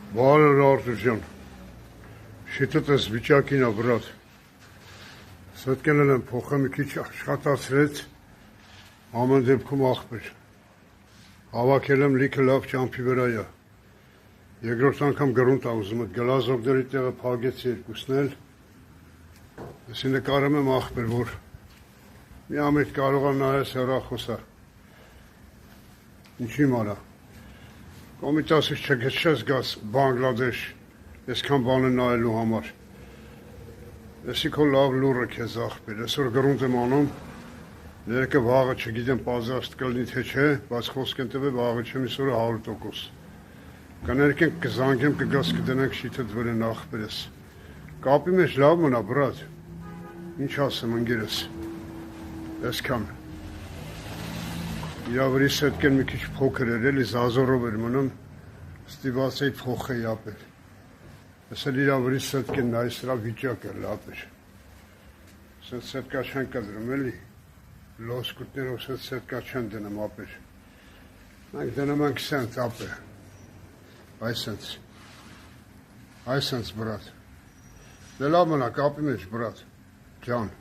Բարը Արտուր շիտըտ ես վիճակին ա բրատ, սետկել եմ փոխը մի քիչ աշխատացրեց, ամեն դեպքում աղբեր, հավաքել եմ լիքը լավ ճամփի վրայա, երկրորդ անգամ գրունտ ա ուզում էտ գլազովների տեղը փագեցի երկուսն էլ, եսի նկարում եմ աղբեր, որ մի ամիտ կարող ա նայես հեռախոսա, ինչի մանա, Կոմիտասից չգեչես գաս Բանգլադեշ, այսքան բան է նայելու համար, եսի քո լավ լուրը քեզ աղբեր, այսօր գրունտ եմ անում, ներկը վաղը չգիտեմ պազաստ կլնի թե չէ, բայց խոսք են տվե վաղը չեմ իսօրը 100%, կներկենք կզանգեմ կգաս կդնենք շիթըտ վրեն աղբեր ես, կապի մեջ լավ մնա բրատ, ինչ ասեմ ընգերս, այսքան, իրավրի սետկեն մի քիչ փոքր էր, էլի զազորով էր մնում, ստիված էի փոխ էի ապեր, ասել իրավրի սետկեն նայ սրա վիճակ էր լապեր, սետկա չեն կդրում էլի, լոսկուտներով սետկա չեն դնում ապեր, մենք դնում ենք սենց ապեր, այսենց բրատ, դե լավ մնա կապի մեջ բրատ, ջան,